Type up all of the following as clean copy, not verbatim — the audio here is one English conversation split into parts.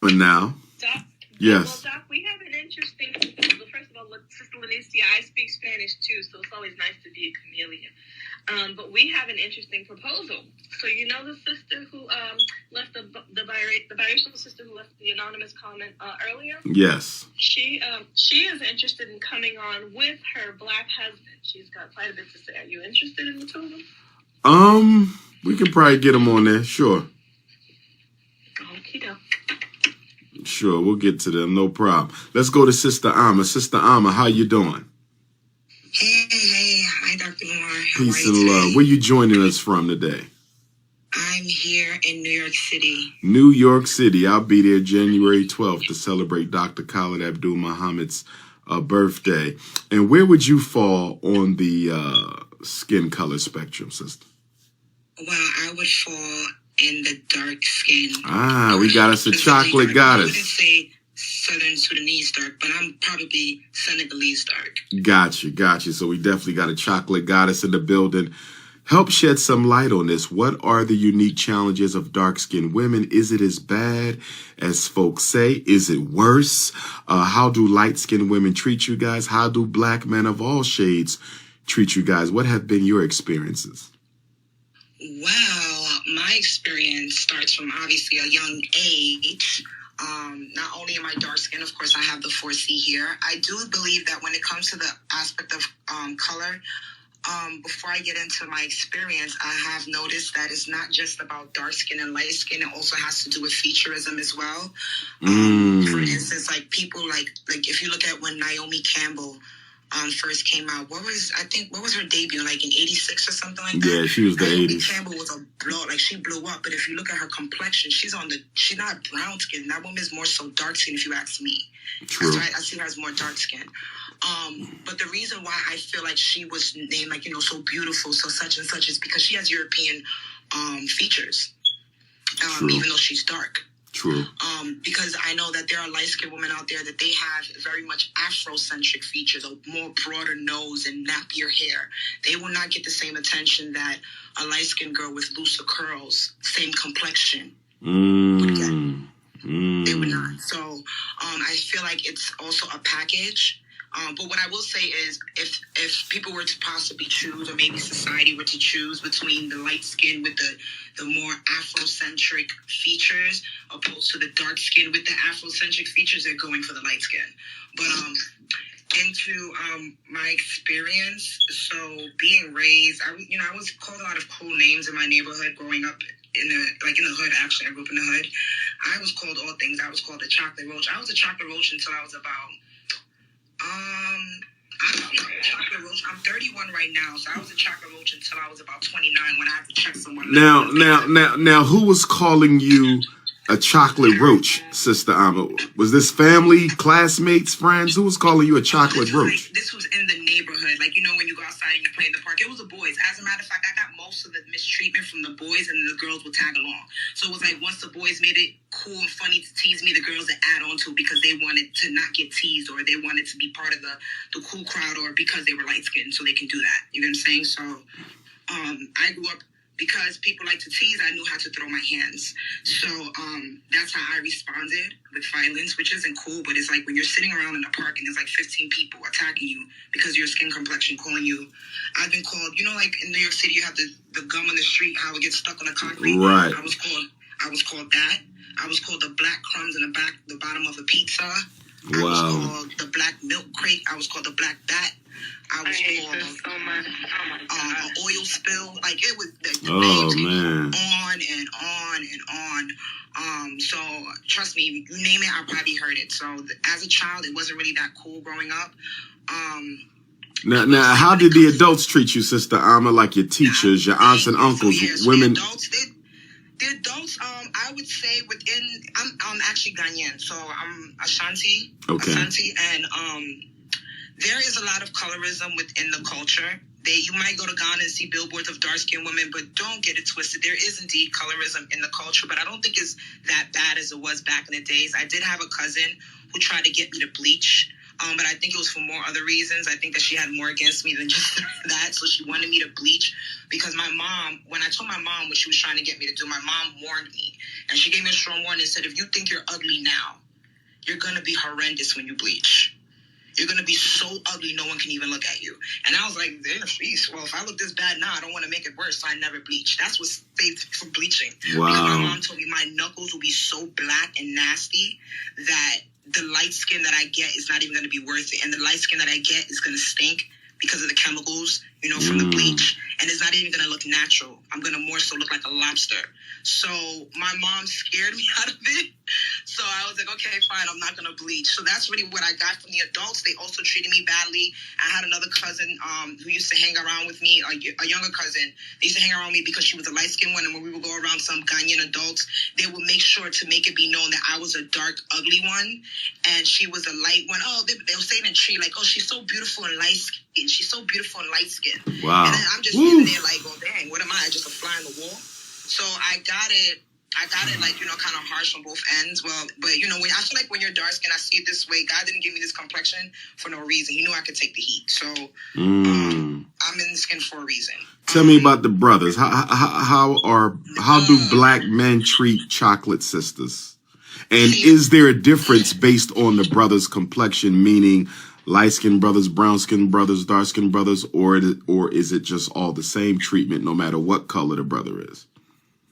But now, Doc, yes. well, Doc, we have an interesting proposal. First of all, Sister Lanicia, I speak Spanish too, so it's always nice to be a chameleon. But we have an interesting proposal. So you know the sister who left the biracial sister who left the anonymous comment earlier? Yes. She is interested in coming on with her black husband. She's got quite a bit to say. Are you interested in the two of them? We can probably get them on there. Sure. Okie-doke. Sure, we'll get to them. No problem. Let's go to Sister Ama. Sister Ama, how you doing? Hey. Hi, Dr. Umar. Peace and love. Where you joining us from today? I'm here in New York City. New York City. I'll be there January 12th to celebrate Dr. Khalid Abdul Muhammad's birthday. And where would you fall on the skin color spectrum, sister? Well, I would fall in the dark skin. We got us a chocolate goddess. I wouldn't say Southern Sudanese dark, but I'm probably Senegalese dark. Got you. So we definitely got a chocolate goddess in the building. Help shed some light on this. What are the unique challenges of dark-skinned women? Is it as bad as folks say? Is it worse? How do light-skinned women treat you guys? How do black men of all shades treat you guys? What have been your experiences? Well, my experience starts from obviously a young age. Not only am I dark skinned, of course, I have the 4C here. I do believe that when it comes to the aspect of color, before I get into my experience, I have noticed that it's not just about dark skin and light skin. It also has to do with featureism as well. For instance, like people like if you look at when Naomi Campbell first came out, what was her debut, like in 86 or something like that? Yeah, she was the Naomi 80s. Campbell was a blow, like she blew up. But if you look at her complexion, she's not brown skin. That woman is more so dark skin, if you ask me. True. So I see her as more dark skin. But the reason why I feel like she was named like, so beautiful, so such and such, is because she has European features, even though she's dark. True. Because I know that there are light-skinned women out there that they have very much Afrocentric features, a more broader nose and nappier hair. They will not get the same attention that a light-skinned girl with looser curls, same complexion, would get. They would not. So I feel like it's also a package. But what I will say is if people were to possibly choose, or maybe society were to choose between the light skin with the more Afrocentric features opposed to the dark skin with the Afrocentric features, they're going for the light skin. But into my experience, so being raised, I was called a lot of cool names in my neighborhood growing up in the hood. Actually, I grew up in the hood. I was called all things. I was called a chocolate roach. I was a chocolate roach until I was about I'm 31 right now, so I was a chocolate roach until I was about 29 when I had to check someone. Now, who was calling you a chocolate roach, Sister Ama? Was this family, classmates, friends? Who was calling you a chocolate roach? This was in the neighborhood. Like, when you go outside and you play in the park, it was the boys. As a matter of fact, I got most of the mistreatment from the boys, and the girls would tag along. So it was like once the boys made it cool and funny to tease me, the girls would add on to it because they wanted to not get teased, or they wanted to be part of the cool crowd, or because they were light-skinned, so they can do that. You know what I'm saying? So I grew up, because people like to tease, I knew how to throw my hands. So that's how I responded with violence, which isn't cool, but it's like when you're sitting around in a park and there's like 15 people attacking you because of your skin complexion, calling you. I've been called, like in New York City, you have the gum on the street, how it gets stuck on the concrete. Right. I was called that. I was called the black crumbs in the bottom of a pizza. Wow. I was called the black milk crate. I was called the black bat. I was called an oil spill. Like, it was the names man. On and on and on. So trust me, you name it, I probably heard it. So as a child, it wasn't really that cool growing up. Now, how did the adults treat you, Sister Ama? Like your teachers, your aunts and uncles, women? The adults, I would say I'm actually Ghanaian, so I'm Ashanti. Okay. Ashanti, and there is a lot of colorism within the culture. You might go to Ghana and see billboards of dark-skinned women, but don't get it twisted. There is indeed colorism in the culture, but I don't think it's that bad as it was back in the days. I did have a cousin who tried to get me to bleach, but I think it was for more other reasons. I think that she had more against me than just that, so she wanted me to bleach because my mom, when I told my mom what she was trying to get me to do, my mom warned me. And she gave me a strong warning and said, if you think you're ugly now, you're going to be horrendous when you bleach. You're going to be so ugly, no one can even look at you. And I was like, well, if I look this bad now, I don't want to make it worse, so I never bleach. That's what saved from bleaching. Wow. Because my mom told me my knuckles will be so black and nasty that the light skin that I get is not even going to be worth it. And the light skin that I get is going to stink because of the chemicals, from the bleach. And it's not even going to look natural. I'm going to more so look like a lobster. So my mom scared me out of it. So I was like, okay, fine, I'm not going to bleach. So that's really what I got from the adults. They also treated me badly. I had another cousin who used to hang around with me, a younger cousin. They used to hang around with me because she was a light-skinned one. And when we would go around some Ghanaian adults, they would make sure to make it be known that I was a dark, ugly one. And she was a light one. Oh, they were saying in tree, like, oh, she's so beautiful and light-skinned. She's so beautiful and light-skinned. Wow. And then I'm just sitting there like, oh, dang, what am I? Just a fly on the wall? So I got it like, kind of harsh on both ends. Well, but, when I feel like when you're dark skinned, I see it this way. God didn't give me this complexion for no reason. He knew I could take the heat. So I'm in the skin for a reason. Tell me about the brothers. How do black men treat chocolate sisters? And is there a difference based on the brother's complexion, meaning light-skinned brothers, brown-skinned brothers, dark-skinned brothers, or is it just all the same treatment no matter what color the brother is?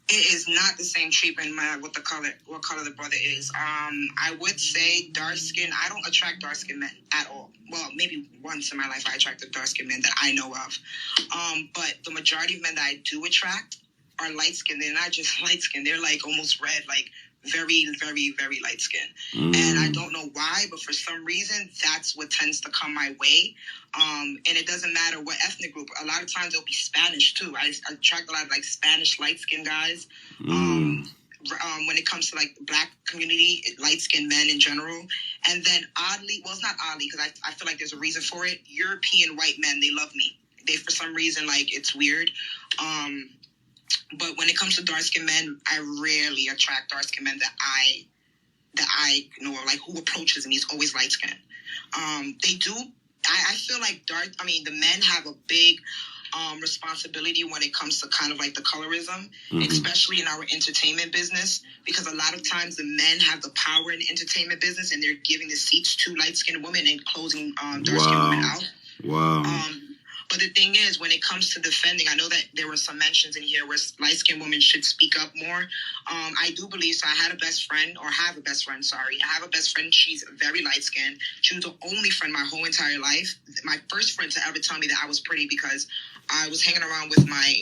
It is not the same treatment what color the brother is. I would say dark skin. I don't attract dark skinned men at all. Well, maybe once in my life I attracted dark skinned men that I know of. But the majority of men that I do attract are light skinned. They're not just light skinned. They're like almost red, like very, very, very light skin. And I don't know why, but for some reason, that's what tends to come my way. And it doesn't matter what ethnic group. A lot of times it'll be Spanish too. I attract a lot of like Spanish light skinned guys. When it comes to like the black community, light skinned men in general. And then oddly, well, it's not oddly because I feel like there's a reason for it. European white men, they love me. They, for some reason, like it's weird. But when it comes to dark-skinned men, I rarely attract dark-skinned men that I know, like who approaches me is always light-skinned. They do. I feel like the men have a big responsibility when it comes to kind of like the colorism, especially in our entertainment business, because a lot of times the men have the power in the entertainment business and they're giving the seats to light-skinned women and closing dark-skinned women out. Wow. But the thing is, when it comes to defending, I know that there were some mentions in here where light-skinned women should speak up more. I do believe so. I have a best friend. I have a best friend. She's very light-skinned. She was the only friend my whole entire life. My first friend to ever tell me that I was pretty because I was hanging around with my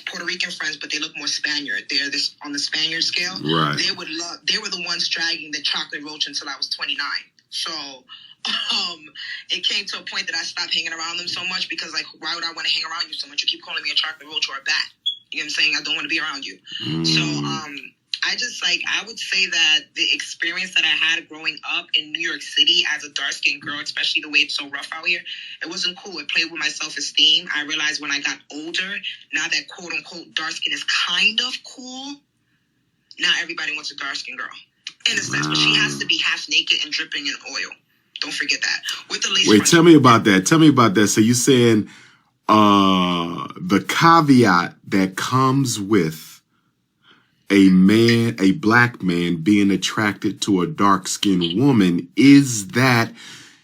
Puerto Rican friends, but they look more Spaniard. They're on the Spaniard scale. Right. They were the ones dragging the chocolate roach until I was 29. So it came to a point that I stopped hanging around them so much because, like, why would I want to hang around you so much? You keep calling me a chocolate roach or a bat. You know what I'm saying? I don't want to be around you. So I would say that the experience that I had growing up in New York City as a dark-skinned girl, especially the way it's so rough out here, it wasn't cool. It played with my self-esteem. I realized when I got older, now that quote-unquote dark-skin is kind of cool, not everybody wants a dark-skinned girl. In a sense, but she has to be half naked and dripping in oil. Don't forget that. With the lace. Wait, tell me about that. So you're saying the caveat that comes with a black man being attracted to a dark-skinned woman is that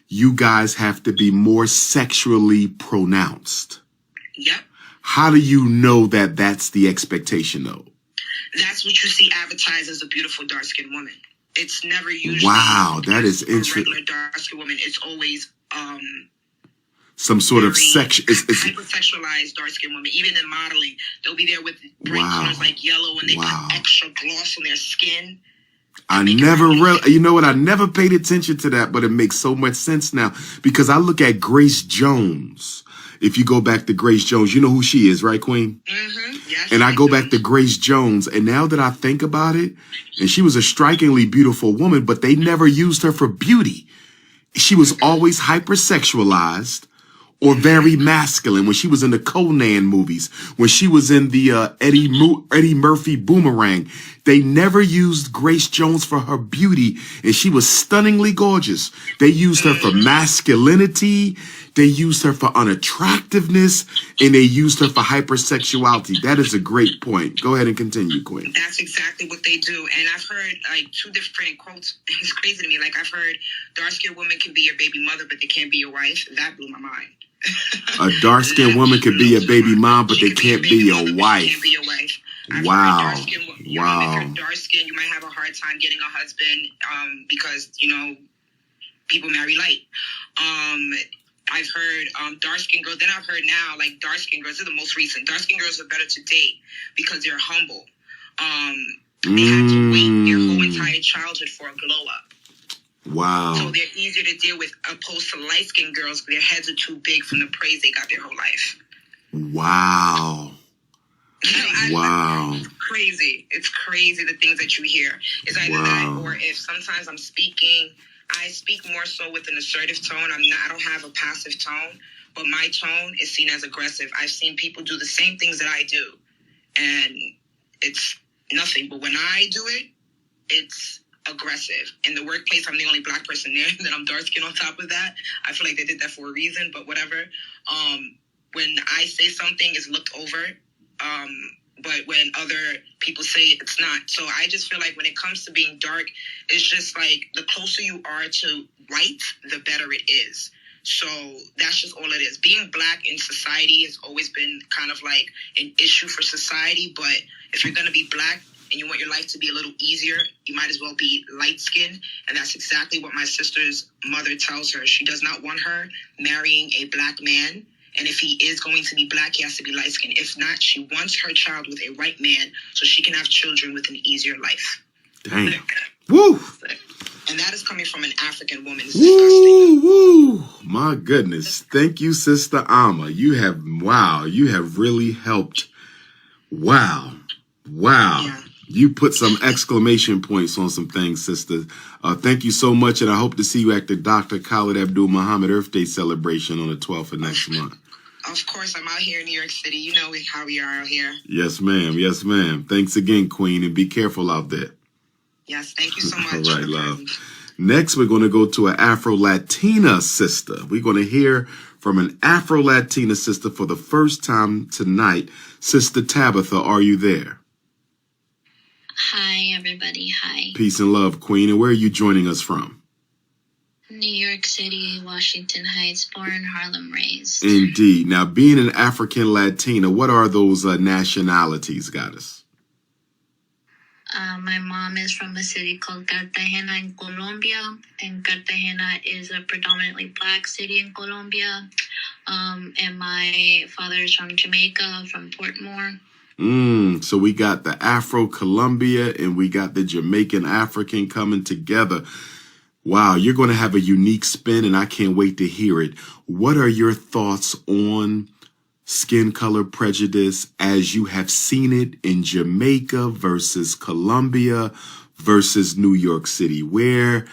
you guys have to be more sexually pronounced. Yep. How do you know that that's the expectation, though? That's what you see advertised as a beautiful dark-skinned woman. It's never usually that is interesting. Regular dark-skinned woman. It's always some sort of hypersexualized dark-skinned woman. Even in modeling, they'll be there with bright colors like yellow, and they put extra gloss on their skin. I never paid attention to that, but it makes so much sense now because I look at Grace Jones. If you go back to Grace Jones, you know who she is, right, Queen? Mm-hmm. Yes. And I go back to Grace Jones, and now that I think about it, and she was a strikingly beautiful woman, but they never used her for beauty. She was always hypersexualized, or very masculine. When she was in the Conan movies, when she was in the Eddie Murphy Boomerang, they never used Grace Jones for her beauty, and she was stunningly gorgeous. They used her for masculinity, they used her for unattractiveness, and they used her for hypersexuality. That is a great point. Go ahead and continue, Queen. That's exactly what they do. And I've heard like two different quotes. It's crazy to me. Like I've heard dark-skinned women can be your baby mother, but they can't be your wife. That blew my mind. A dark-skinned woman could be a baby mom, but they can't be your wife. Can't be your wife. Wow. If you're dark-skinned, you might have a hard time getting a husband because, people marry light. I've heard dark-skinned girls. Then I've heard now, like, dark-skinned girls. This is the most recent. Dark-skinned girls are better to date because they're humble. They had to wait their whole entire childhood for a glow-up. Wow. So they're easier to deal with opposed to light-skinned girls. Their heads are too big from the praise they got their whole life. Wow. Wow. It's crazy. It's crazy the things that you hear. It's either that or if sometimes I'm speaking, I speak more so with an assertive tone. I don't have a passive tone, but my tone is seen as aggressive. I've seen people do the same things that I do, and it's nothing. But when I do it, it's aggressive. In the workplace, I'm the only black person there, and then I'm dark skinned on top of that. I feel like they did that for a reason, but whatever. When I say something, it's looked over. But when other people say it's not. So I just feel like when it comes to being dark, it's just like the closer you are to white, the better it is. So that's just all it is. Being black in society has always been kind of like an issue for society. But if you're going to be black and you want your life to be a little easier, you might as well be light-skinned. And that's exactly what my sister's mother tells her. She does not want her marrying a black man. And if he is going to be black, he has to be light-skinned. If not, she wants her child with a white man so she can have children with an easier life. Damn. Woo! And that is coming from an African woman. It's disgusting. Woo! My goodness. Thank you, Sister Amma. You have really helped. Wow. Yeah. You put some exclamation points on some things, sister. Thank you so much, and I hope to see you at the Dr. Khalid Abdul Muhammad Earth Day celebration on the 12th of next month. Of course, I'm out here in New York City. You know how we are out here. Yes, ma'am. Yes, ma'am. Thanks again, Queen, and be careful out there. Yes, thank you so much. All right, love. Next, we're going to go to an Afro-Latina sister. We're going to hear from an Afro-Latina sister for the first time tonight. Sister Tabitha, are you there? Hi, everybody. Hi. Peace and love, Queen. And where are you joining us from? New York City, Washington Heights, born, Harlem raised. Indeed. Now, being an African Latina, what are those nationalities, Goddess? My mom is from a city called Cartagena in Colombia, and Cartagena is a predominantly black city in Colombia. And my father is from Jamaica, from Portmore. So we got the Afro-Colombia and we got the Jamaican African coming together. Wow, you're going to have a unique spin, and I can't wait to hear it. What are your thoughts on skin color prejudice as you have seen it in Jamaica versus Colombia versus New York City? What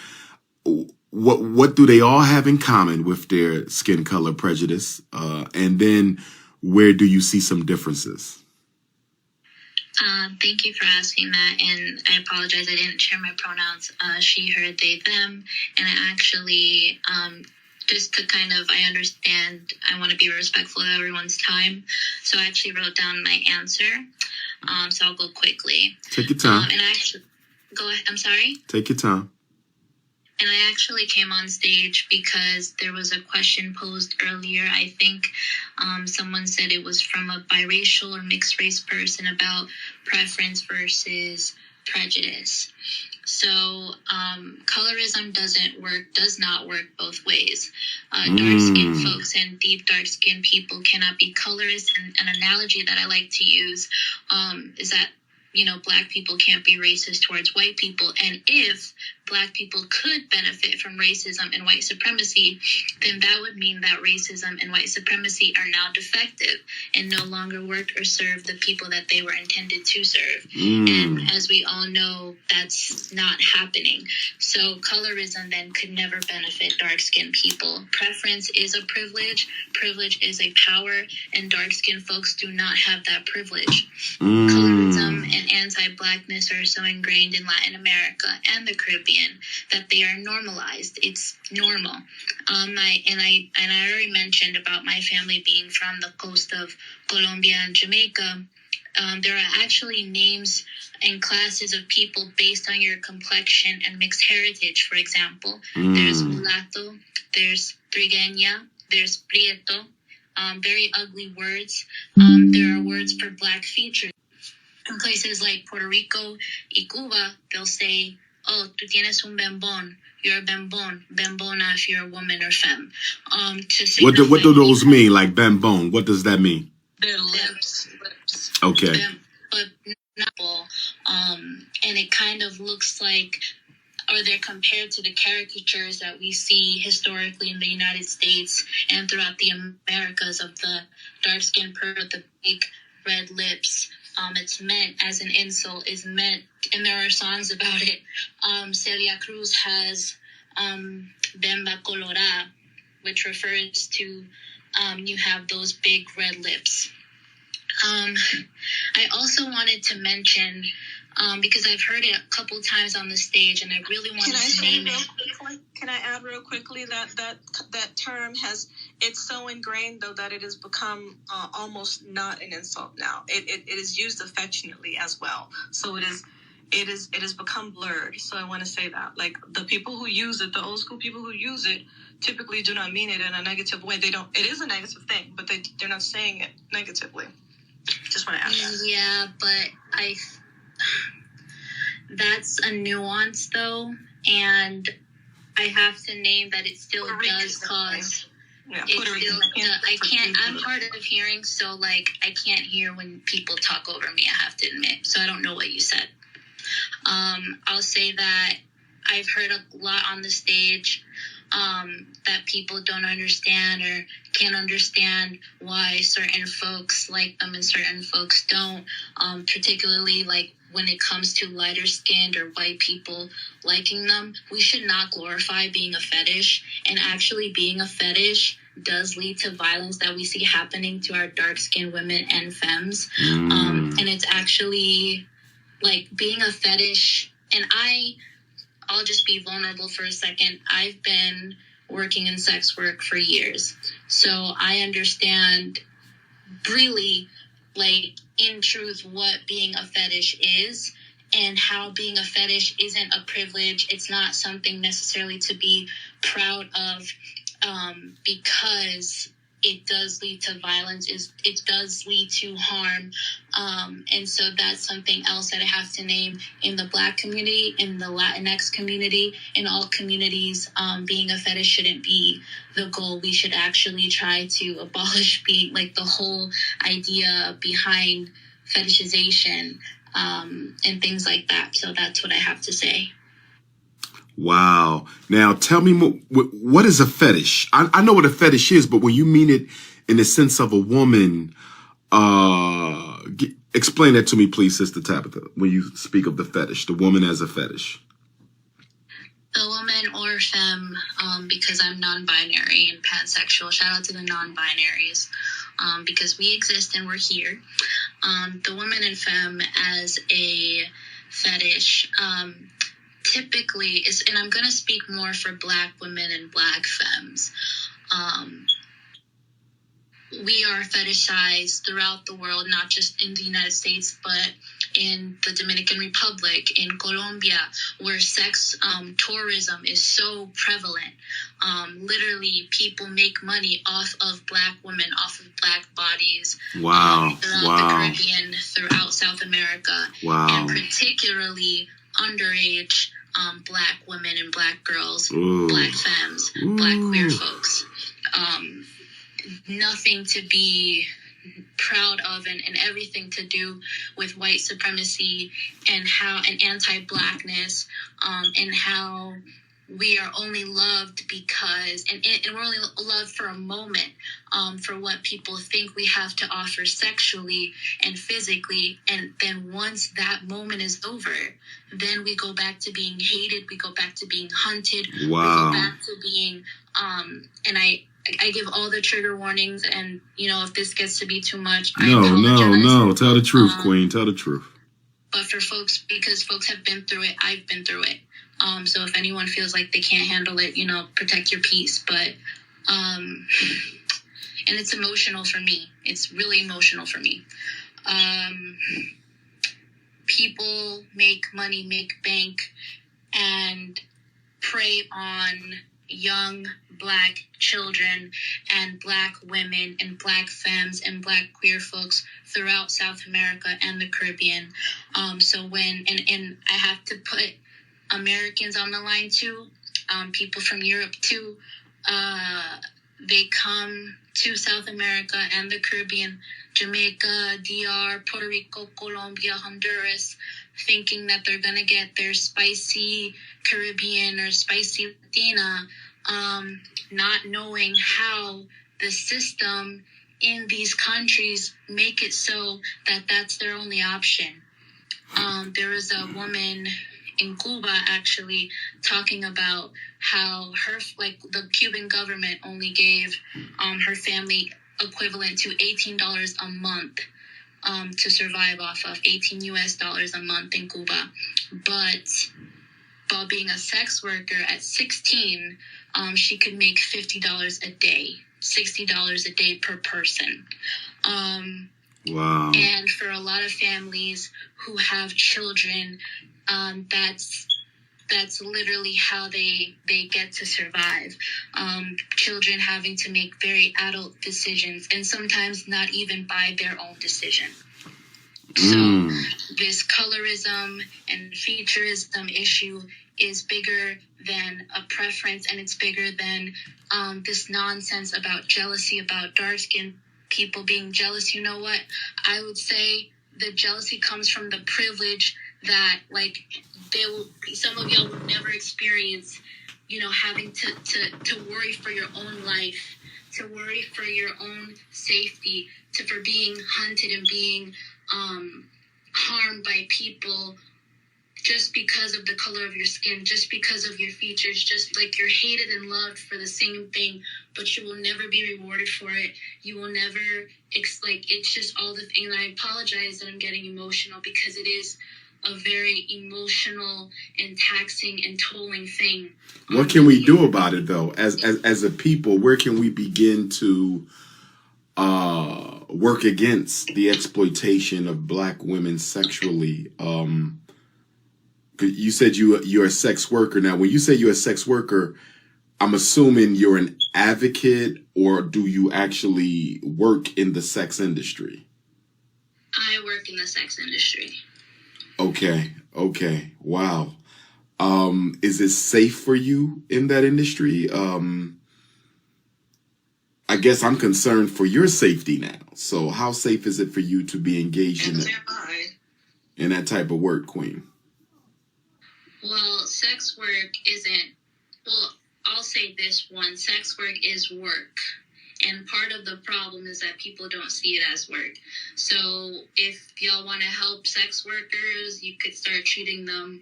do they all have in common with their skin color prejudice? And then where do you see some differences? Thank you for asking that, and I apologize I didn't share my pronouns, she, her, they, them, and I actually, just to I understand, I want to be respectful of everyone's time, so I actually wrote down my answer, so I'll go quickly. Take your time. Go ahead, I'm sorry? Take your time. And I actually came on stage because there was a question posed earlier. I think someone said it was from a biracial or mixed race person about preference versus prejudice. So colorism does not work both ways. Dark-skinned folks and deep dark-skinned people cannot be colorists. And an analogy that I like to use is that Black people can't be racist towards white people. And if Black people could benefit from racism and white supremacy, then that would mean that racism and white supremacy are now defective and no longer work or serve the people that they were intended to serve. And as we all know, that's not happening. So colorism then could never benefit dark-skinned people. Preference is a privilege. Privilege is a power, and dark-skinned folks do not have that privilege. Colorism and anti-Blackness are so ingrained in Latin America and the Caribbean that they are normalized. It's normal. I already mentioned about my family being from the coast of Colombia and Jamaica. There are actually names and classes of people based on your complexion and mixed heritage. For example, there's mulatto, there's trigueña, there's prieto. Very ugly words. There are words for Black features. In places like Puerto Rico y Cuba, they'll say, "Oh, tú tienes un bembón. You're a bembón. Bembona if you're a woman or femme." What do those mean? Like bembón? What does that mean? Their lips. Okay. But not all. And it kind of looks like, or they're compared to the caricatures that we see historically in the United States and throughout the Americas of the dark-skinned person with the big red lips. It's meant as an insult, and there are songs about it. Celia Cruz has Bemba Colorada, which refers to you have those big red lips. I also wanted to mention, because I've heard it a couple times on the stage, and I really wanted to name it. Can I add real quickly that term it's so ingrained though that it has become almost not an insult now. It is used affectionately as well. So it has become blurred. So I want to say that, like, the people who use it, the old school people who use it, typically do not mean it in a negative way. They don't. It is a negative thing, but they're not saying it negatively. Just want to add that. Yeah, but that's a nuance though, and I have to name that it still does cause. Yeah, I'm hard of hearing, so like I can't hear when people talk over me, I have to admit. So I don't know what you said. I'll say that I've heard a lot on the stage that people don't understand or can't understand why certain folks like them and certain folks don't, particularly like when it comes to lighter skinned or white people liking them. We should not glorify being a fetish, and actually being a fetish does lead to violence that we see happening to our dark skinned women and femmes. And it's actually like being a fetish, and I'll just be vulnerable for a second. I've been working in sex work for years, so I understand really, like, in truth, what being a fetish is and how being a fetish isn't a privilege. It's not something necessarily to be proud of, because it does lead to violence, it does lead to harm. And so that's something else that I have to name in the Black community, in the Latinx community, in all communities. Being a fetish shouldn't be the goal. We should actually try to abolish being, like, the whole idea behind fetishization, and things like that. So that's what I have to say. Wow. Now, tell me more. What is a fetish? I know what a fetish is, but when you mean it in the sense of a woman, explain that to me, please, Sister Tabitha, when you speak of the fetish, the woman as a fetish. A woman or femme, because I'm non-binary and pansexual. Shout out to the non-binaries, because we exist and we're here. The woman and femme as a fetish, typically is, and I'm going to speak more for Black women and Black femmes. We are fetishized throughout the world, not just in the United States, but in the Dominican Republic, in Colombia, where sex tourism is so prevalent. Literally, people make money off of Black women, off of Black bodies. Wow. Throughout the Caribbean, throughout South America. Wow. And particularly underage Black women and Black girls, Ooh. Black femmes, Black queer folks. Nothing to be proud of, and everything to do with white supremacy and anti-blackness, and how we are only loved because, and we're only loved for a moment, for what people think we have to offer sexually and physically. And then once that moment is over, then we go back to being hated. We go back to being hunted. Wow. We go back to being, and I give all the trigger warnings, and, if this gets to be too much, I apologize. No. Tell the truth, Queen. Tell the truth. But for folks, because folks have been through it, I've been through it. So if anyone feels like they can't handle it, protect your peace. But, and it's emotional for me. It's really emotional for me. People make money, make bank, and prey on young Black children and Black women and Black femmes and Black queer folks throughout South America and the Caribbean. So when, and I have to put Americans on the line too, people from Europe too, they come to South America and the Caribbean, Jamaica, DR, Puerto Rico, Colombia, Honduras, thinking that they're going to get their spicy Caribbean or spicy Latina, not knowing how the system in these countries make it so that that's their only option. There was a woman in Cuba actually talking about how the Cuban government only gave her family equivalent to $18 a month to survive off of, $18 US a month in Cuba. But while being a sex worker at 16, she could make $50 a day, $60 a day per person. Wow. And for a lot of families who have children, that's literally how they get to survive. Children having to make very adult decisions, and sometimes not even by their own decision. So this colorism and featureism issue is bigger than a preference, and it's bigger than this nonsense about jealousy, about dark-skinned people being jealous. You know what? I would say the jealousy comes from the privilege that, some of y'all will never experience, having to worry for your own life, to worry for your own safety, for being hunted and being harmed by people just because of the color of your skin, just because of your features, just like you're hated and loved for the same thing, but you will never be rewarded for it. You will never, it's just all the things. And I apologize that I'm getting emotional, because it is a very emotional and taxing and tolling thing. What can we do about it, though? As a people, where can we begin to work against the exploitation of Black women sexually? You said you're a sex worker. Now, when you say you're a sex worker, I'm assuming you're an advocate, or do you actually work in the sex industry? I work in the sex industry. Okay. Wow. Is it safe for you in that industry? I guess I'm concerned for your safety now. So how safe is it for you to be engaged in that type of work, Queen? Well, sex work isn't, I'll say this one, sex work is work. And part of the problem is that people don't see it as work. So if y'all want to help sex workers, you could start treating them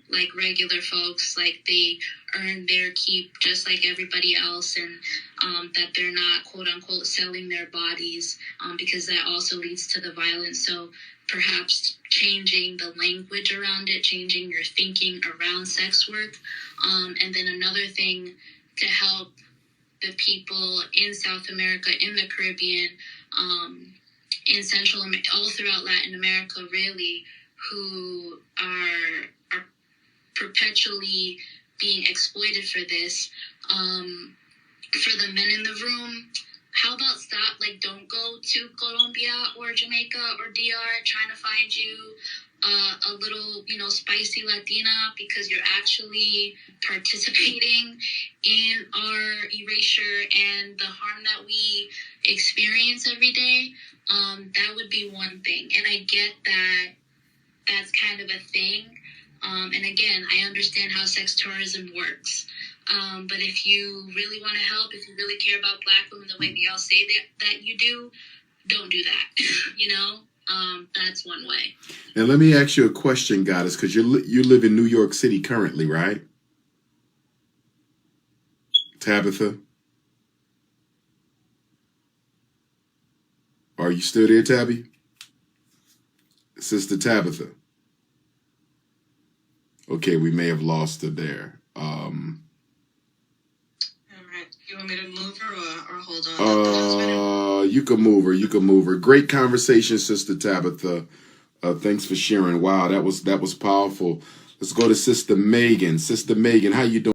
like regular folks, like they earn their keep just like everybody else, and that they're not, quote unquote, selling their bodies, because that also leads to the violence. So perhaps changing the language around it, changing your thinking around sex work. And then another thing to help the people in South America, in the Caribbean, in Central America, all throughout Latin America, really, who are perpetually being exploited for this. For the men in the room, how about stop, like, don't go to Colombia or Jamaica or DR trying to find you a little, spicy Latina, because you're actually participating in our erasure and the harm that we experience every day. That would be one thing. And I get that that's kind of a thing. And again, I understand how sex tourism works. But if you really want to help, if you really care about Black women the way we all say that you do, don't do that. That's one way. Now, let me ask you a question, Goddess, because you live in New York City currently, right? Tabitha? Are you still there, Tabby? Sister Tabitha? Okay, we may have lost her there. All right. You want me to move her or hold on? You can move her. You can move her. Great conversation, Sister Tabitha. Thanks for sharing. Wow, that was powerful. Let's go to Sister Megan. Sister Megan, how you doing?